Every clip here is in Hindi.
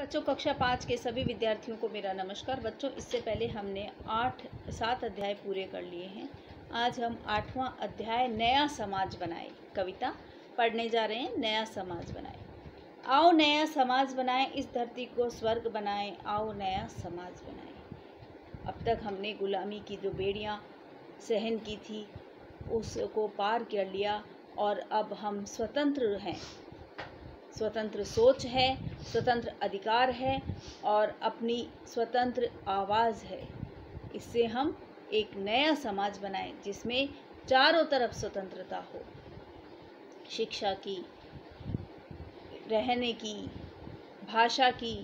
बच्चों, कक्षा 5 के सभी विद्यार्थियों को मेरा नमस्कार। बच्चों, इससे पहले हमने 7 अध्याय पूरे कर लिए हैं। आज हम 8वां अध्याय नया समाज बनाए कविता पढ़ने जा रहे हैं। नया समाज बनाए। आओ नया समाज बनाए, इस धरती को स्वर्ग बनाए। आओ नया समाज बनाए। अब तक हमने गुलामी की जो बेड़ियां सहन की थी उसको पार कर लिया और अब हम स्वतंत्र हैं। स्वतंत्र सोच है, स्वतंत्र अधिकार है और अपनी स्वतंत्र आवाज़ है। इससे हम एक नया समाज बनाएं जिसमें चारों तरफ स्वतंत्रता हो, शिक्षा की, रहने की, भाषा की,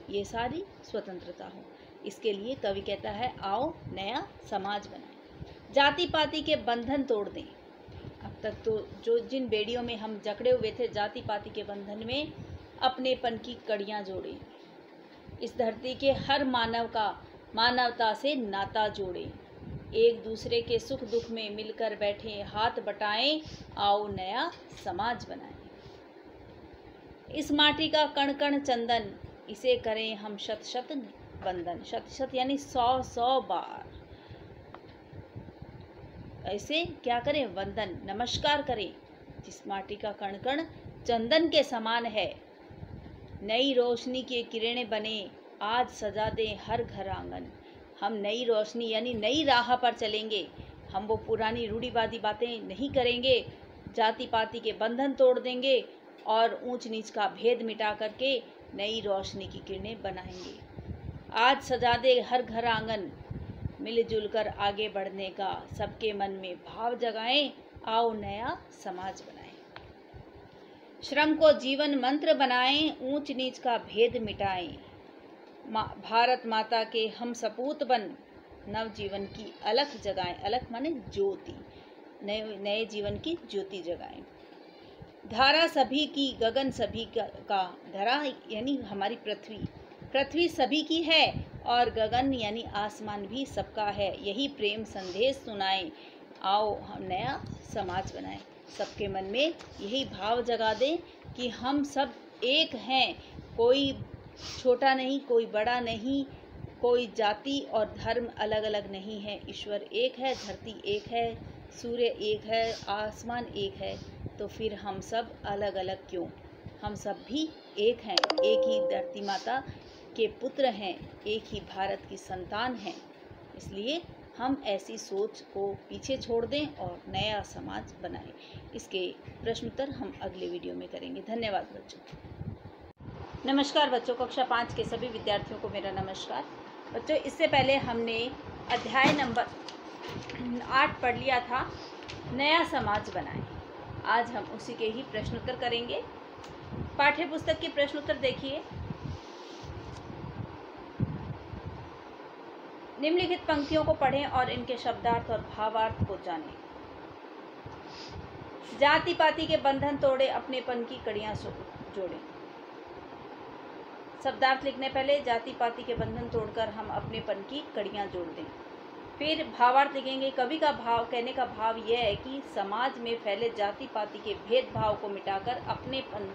ये सारी स्वतंत्रता हो। इसके लिए कवि कहता है, आओ नया समाज बनाएं। जाति पाति के बंधन तोड़ दें। अब तक तो जिन बेड़ियों में हम जकड़े हुए थे, जाति पाति के बंधन में अपनेपन की कड़ियां जोड़े। इस धरती के हर मानव का मानवता से नाता जोड़े। एक दूसरे के सुख दुख में मिलकर बैठे, हाथ बटाएं। आओ नया समाज बनाएं। इस माटी का कण कण चंदन, इसे करें हम शत शत वंदन। शत शत यानी 100 बार। ऐसे क्या करें? वंदन, नमस्कार करें। जिस माटी का कण कण चंदन के समान है। नई रोशनी की किरणें बने, आज सजा दें हर घर आंगन। हम नई रोशनी यानी नई राह पर चलेंगे। हम वो पुरानी रूढ़िवादी बातें नहीं करेंगे। जाति पाति के बंधन तोड़ देंगे और ऊंच नीच का भेद मिटा करके नई रोशनी की किरणें बनाएंगे। आज सजा दे हर घर आंगन, मिलजुल कर आगे बढ़ने का सबके मन में भाव जगाएं। आओ नया समाज बनाएं। श्रम को जीवन मंत्र बनाएं, ऊंच नीच का भेद मिटाएं। भारत माता के हम सपूत बन, नव जीवन की अलख जगाएं। अलख माने ज्योति, नए जीवन की ज्योति जगाएं। धारा सभी की, गगन सभी का। धरा यानी हमारी पृथ्वी, पृथ्वी सभी की है और गगन यानी आसमान भी सबका है। यही प्रेम संदेश सुनाएं। आओ हम नया समाज बनाएं। सबके मन में यही भाव जगा दें कि हम सब एक हैं। कोई छोटा नहीं, कोई बड़ा नहीं, कोई जाति और धर्म अलग अलग नहीं है। ईश्वर एक है, धरती एक है, सूर्य एक है, आसमान एक है। तो फिर हम सब अलग अलग क्यों? हम सब भी एक हैं। एक ही धरती माता के पुत्र हैं, एक ही भारत की संतान हैं। इसलिए हम ऐसी सोच को पीछे छोड़ दें और नया समाज बनाएं। इसके प्रश्न उत्तर हम अगले वीडियो में करेंगे। धन्यवाद बच्चों। नमस्कार बच्चों, कक्षा 5 के सभी विद्यार्थियों को मेरा नमस्कार। बच्चों, इससे पहले हमने अध्याय नंबर 8 पढ़ लिया था, नया समाज बनाएं। आज हम उसी के ही प्रश्न उत्तर करेंगे। पाठ्य पुस्तक के प्रश्न उत्तर देखिए। निम्नलिखित पंक्तियों को पढ़ें और इनके शब्दार्थ और भावार्थ को जानें। जाति पाति के बंधन तोड़े, अपनेपन की कड़ियां जोड़ें। शब्दार्थ लिखने पहले जाति पाति के बंधन तोड़कर हम अपनेपन की कड़ियां जोड़ दें। फिर भावार्थ लिखेंगे। कवि का भाव, कहने का भाव यह है कि समाज में फैले जाति पाति के भेदभाव को मिटाकर अपनेपन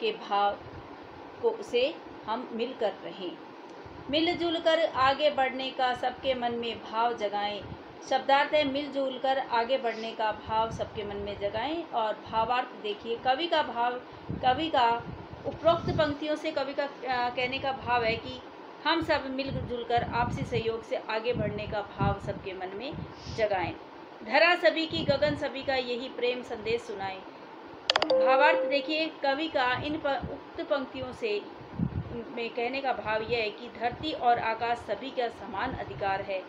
के भाव को से हम मिलकर रहें। मिलजुल कर आगे बढ़ने का सबके मन में भाव जगाएं। शब्दार्थ है मिलजुल कर आगे बढ़ने का भाव सबके मन में जगाएं। और भावार्थ देखिए। कवि का भाव, कवि का उपरोक्त पंक्तियों से कवि का कहने का भाव है कि हम सब मिलजुल कर आपसी सहयोग से आगे बढ़ने का भाव सबके मन में जगाएं। धरा सभी की, गगन सभी का, यही प्रेम संदेश सुनाएं। भावार्थ देखिए। कवि का इन उक्त पंक्तियों से में कहने का भाव यह है कि धरती और आकाश सभी का समान अधिकार है।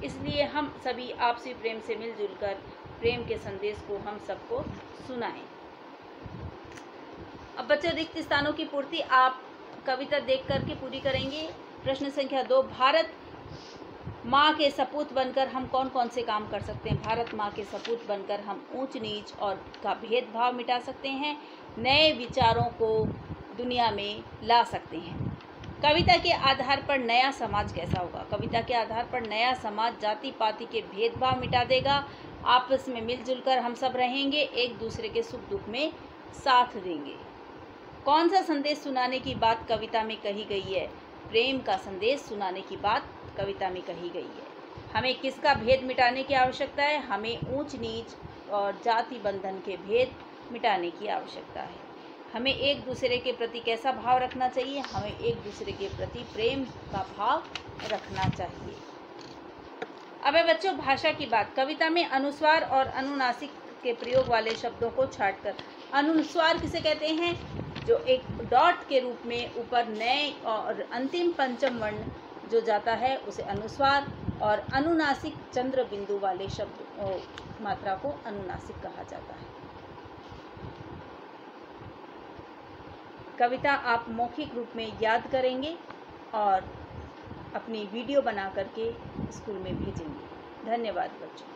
इसलिए हम सभी आपसी प्रेम से मिलजुल कर प्रेम के संदेश को हम सबको सुनाएं। अब बच्चों, रिक्त स्थानों की पूर्ति आप कविता देख करके पूरी करेंगे। प्रश्न संख्या 2, भारत माँ के सपूत बनकर हम कौन कौन से काम कर सकते हैं? भारत माँ के सपूत बनकर हम ऊंच नीच और का भेदभाव मिटा सकते हैं, नए विचारों को दुनिया में ला सकते हैं। कविता के आधार पर नया समाज कैसा होगा? कविता के आधार पर नया समाज जाति पाति के भेदभाव मिटा देगा। आपस में मिलजुल कर हम सब रहेंगे, एक दूसरे के सुख दुख में साथ देंगे। कौन सा संदेश सुनाने की बात कविता में कही गई है? प्रेम का संदेश सुनाने की बात कविता में कही गई है। हमें किसका भेद मिटाने की आवश्यकता है? हमें ऊंच नीच और जाति बंधन के भेद मिटाने की आवश्यकता है। हमें एक दूसरे के प्रति कैसा भाव रखना चाहिए? हमें एक दूसरे के प्रति प्रेम का भाव रखना चाहिए। अब है बच्चों भाषा की बात। कविता में अनुस्वार और अनुनासिक के प्रयोग वाले शब्दों को छांटकर, अनुस्वार किसे कहते हैं? जो एक डॉट के रूप में ऊपर नए और अंतिम पंचम वर्ण जो जाता है उसे अनुस्वार, और अनुनासिक चंद्र बिंदु वाले शब्द मात्रा को अनुनासिक कहा जाता है। कविता आप मौखिक रूप में याद करेंगे और अपनी वीडियो बना करके स्कूल में भेजेंगे। धन्यवाद बच्चों।